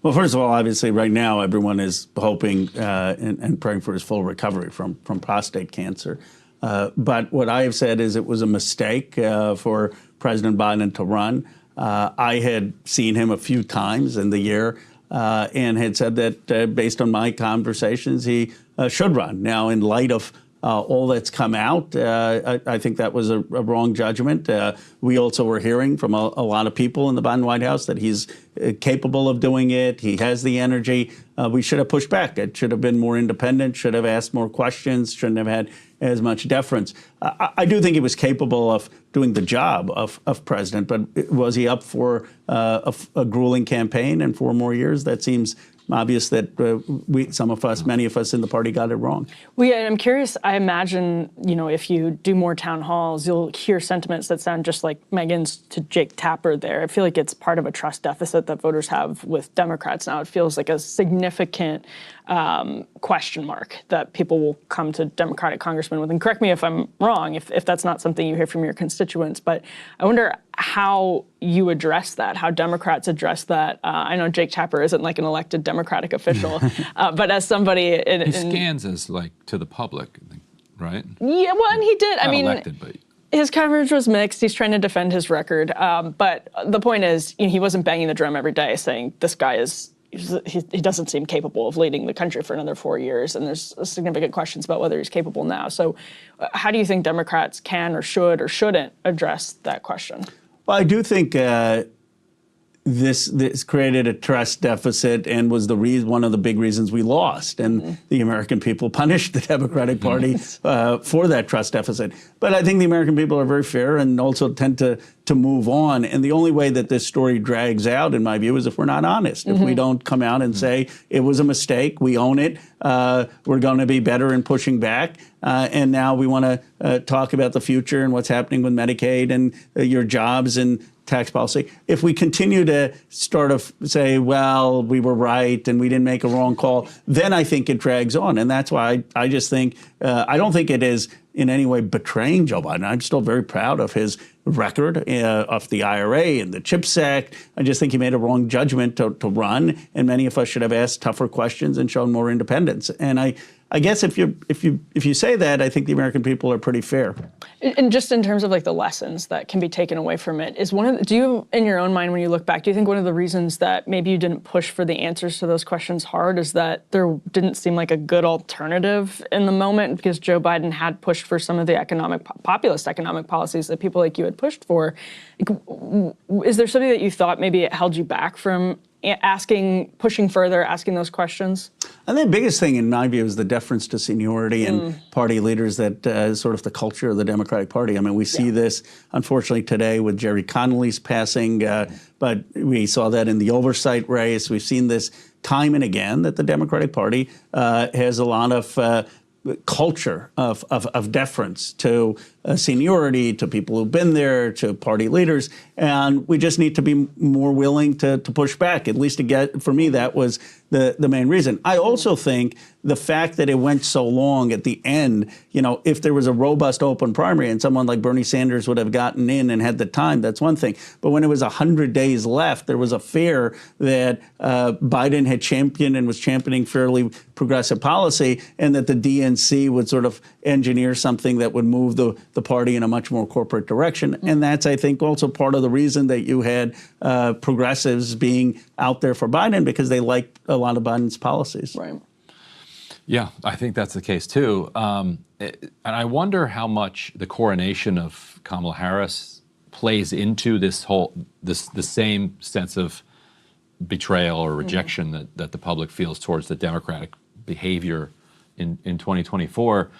Well, first of all, obviously, right now, everyone is hoping and praying for his full recovery from prostate cancer. But what I have said is it was a mistake for President Biden to run. I had seen him a few times in the year and had said that based on my conversations, he should run. Now, in light of all that's come out, I think that was a wrong judgment. We also were hearing from a lot of people in the Biden White House that he's capable of doing it. He has the energy. We should have pushed back. It should have been more independent, should have asked more questions, shouldn't have had as much deference. I do think he was capable of doing the job of president, but was he up for a grueling campaign and 4 more years? That seems obvious that many of us in the party got it wrong. Well, yeah, I'm curious. I imagine, if you do more town halls, you'll hear sentiments that sound just like Megyn's to Jake Tapper there. I feel like it's part of a trust deficit that voters have with Democrats now. It feels like a significant question mark that people will come to Democratic congressmen with. And correct me if I'm wrong, if that's not something you hear from your constituents, but I wonder how you address that, how Democrats address that. I know Jake Tapper isn't like an elected Democratic official, but as somebody... He scans as like to the public, right? Yeah, well, and he did. Not elected, but... His coverage was mixed. He's trying to defend his record. But the point is, he wasn't banging the drum every day saying this guy is... He doesn't seem capable of leading the country for another 4 years, and there's significant questions about whether he's capable now. So how do you think Democrats can or should or shouldn't address that question? Well, I do think this created a trust deficit and was one of the big reasons we lost. And the American people punished the Democratic Party for that trust deficit. But I think the American people are very fair and also tend to move on. And the only way that this story drags out, in my view, is if we're not honest. If we don't come out and say it was a mistake, we own it, we're going to be better in pushing back. And now we want to talk about the future and what's happening with Medicaid and your jobs and tax policy. If we continue to sort of say, well, we were right and we didn't make a wrong call, then I think it drags on. And that's why I just think, I don't think it is in any way betraying Joe Biden. I'm still very proud of his record of the IRA and the CHIPS Act. I just think he made a wrong judgment to run, and many of us should have asked tougher questions and shown more independence. And I guess if you say that, I think the American people are pretty fair. And just in terms of like the lessons that can be taken away from it, do you, in your own mind, when you look back, do you think one of the reasons that maybe you didn't push for the answers to those questions hard is that there didn't seem like a good alternative in the moment because Joe Biden had pushed for some of the populist economic policies that people like you had pushed for? Is there something that you thought maybe it held you back from pushing further, asking those questions? I think the biggest thing in my view is the deference to seniority and party leaders that is sort of the culture of the Democratic Party. I mean, we see this, unfortunately, today with Jerry Connolly's passing, but we saw that in the oversight race. We've seen this time and again that the Democratic Party has a lot of culture of deference to seniority, to people who've been there, to party leaders, and we just need to be more willing to push back. At least for me, that was the main reason. I also think the fact that it went so long at the end, if there was a robust open primary and someone like Bernie Sanders would have gotten in and had the time, that's one thing. But when it was 100 days left, there was a fear that Biden had championed and was championing fairly progressive policy, and that the DNC would sort of engineer something that would move the party in a much more corporate direction. And that's, I think, also part of the reason that you had progressives being out there for Biden, because they liked a lot of Biden's policies. Right. Yeah, I think that's the case too. And I wonder how much the coronation of Kamala Harris plays into this the same sense of betrayal or rejection that the public feels towards the Democratic behavior in 2024.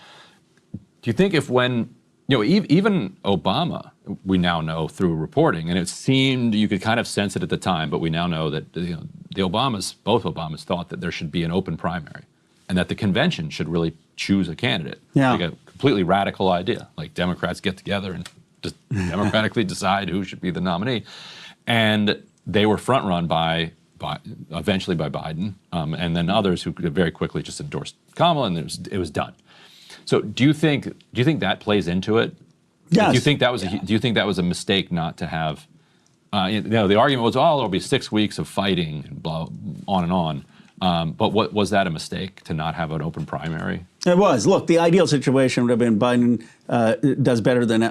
Do you think even Obama, we now know through reporting, and it seemed you could kind of sense it at the time, but we now know that both Obamas thought that there should be an open primary and that the convention should really choose a candidate. Yeah. Like a completely radical idea, like Democrats get together and just democratically decide who should be the nominee. And they were front run eventually by Biden, and then others who very quickly just endorsed Kamala, and it was done. So do you think that plays into it? Yes. Do you think that was a mistake not to have The argument was, oh, there'll be 6 weeks of fighting and blah, on and on. But was that a mistake to not have an open primary? It was. Look, the ideal situation would have been Biden does better than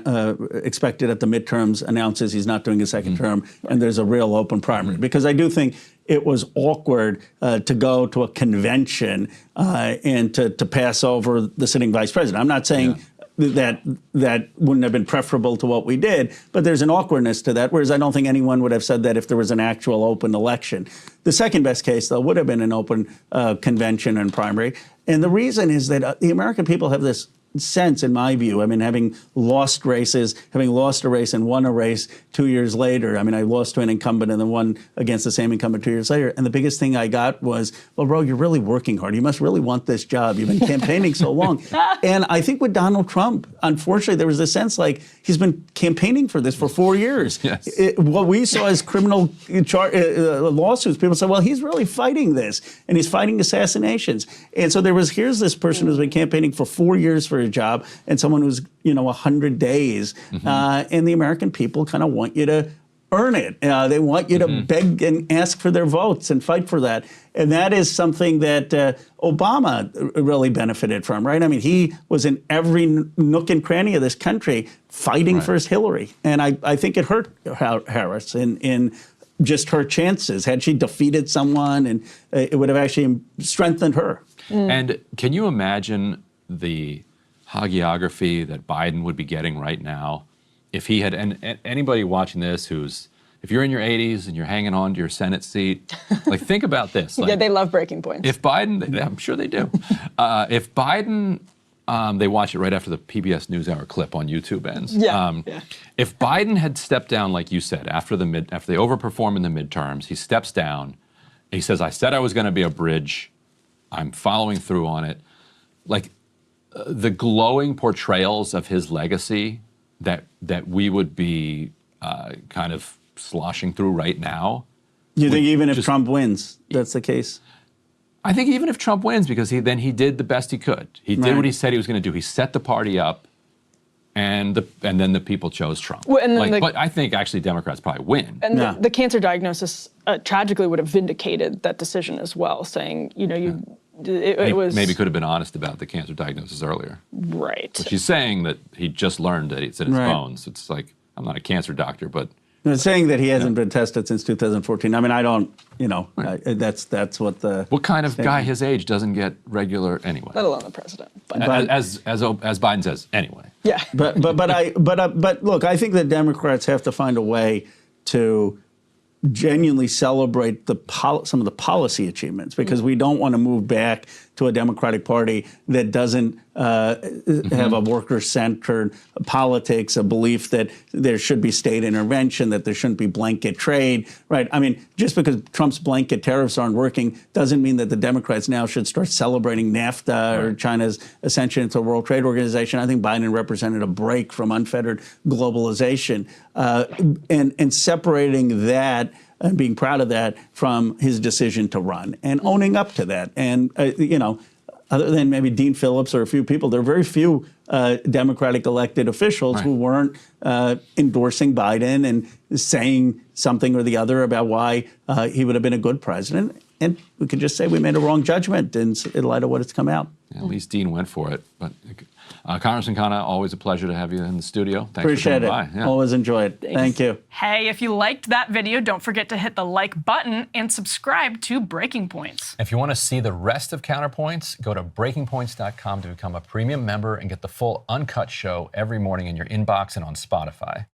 expected at the midterms, announces he's not doing a second term, and there's a real open primary. Because I do think it was awkward to go to a convention and to pass over the sitting vice president. I'm not saying that wouldn't have been preferable to what we did, but there's an awkwardness to that, whereas I don't think anyone would have said that if there was an actual open election. The second best case, though, would have been an open convention and primary. And the reason is that the American people have this sense, in my view, I mean, having lost races, having lost a race and won a race 2 years later. I mean, I lost to an incumbent and then won against the same incumbent 2 years later. And the biggest thing I got was, well, bro, you're really working hard. You must really want this job. You've been campaigning so long. And I think with Donald Trump, unfortunately, there was a sense like he's been campaigning for this for 4 years. Yes. What we saw as criminal lawsuits, people said, well, he's really fighting this, and he's fighting assassinations. And so here's this person who's been campaigning for 4 years for a job, and someone who's 100 days, and the American people kind of want you to earn it. They want you to beg and ask for their votes and fight for that. And that is something that Obama really benefited from, right? I mean, he was in every nook and cranny of this country fighting for Hillary. And I think it hurt Harris in just her chances. Had she defeated someone, and it would have actually strengthened her. And can you imagine the hagiography that Biden would be getting right now if he had, and anybody watching this if you're in your 80s and you're hanging on to your Senate seat, like think about this. Like, yeah, they love breaking points. If Biden, I'm sure they do. If Biden, they watch it right after the PBS NewsHour clip on YouTube ends. If Biden had stepped down, like you said, after they overperform in the midterms, he steps down, he says, I said I was going to be a bridge, I'm following through on it. Like, the glowing portrayals of his legacy that we would be kind of sloshing through right now. You think even if Trump wins, that's the case? I think even if Trump wins, because he did the best he could. He did what he said he was going to do. He set the party up, and then the people chose Trump. Well, and but I think actually Democrats probably win. And the cancer diagnosis tragically would have vindicated that decision as well, saying, it was maybe could have been honest about the cancer diagnosis earlier. Right. But she's saying that he just learned that it's in his bones. It's like, I'm not a cancer doctor, but they're saying that he hasn't been tested since 2014. I mean, I don't, that's what the... What kind of guy his age doesn't get regular anyway? Let alone the president. But as Biden says, anyway. Yeah. But look, I think that Democrats have to find a way to genuinely celebrate some of the policy achievements, because we don't want to move back to a Democratic Party that doesn't have a worker-centered politics, a belief that there should be state intervention, that there shouldn't be blanket trade, right? I mean, just because Trump's blanket tariffs aren't working doesn't mean that the Democrats now should start celebrating NAFTA or China's ascension into the World Trade Organization. I think Biden represented a break from unfettered globalization, and separating that and being proud of that from his decision to run and owning up to that. And, other than maybe Dean Phillips or a few people, there are very few Democratic elected officials who weren't endorsing Biden and saying something or the other about why he would have been a good president. And we could just say we made a wrong judgment in light of what has come out. Yeah, at least Dean went for it. But Congressman Khanna, always a pleasure to have you in the studio. Thanks Appreciate for coming it. by. Yeah. Always enjoy it. Thank you. Hey, if you liked that video, don't forget to hit the like button and subscribe to Breaking Points. If you want to see the rest of Counterpoints, go to breakingpoints.com to become a premium member and get the full uncut show every morning in your inbox and on Spotify.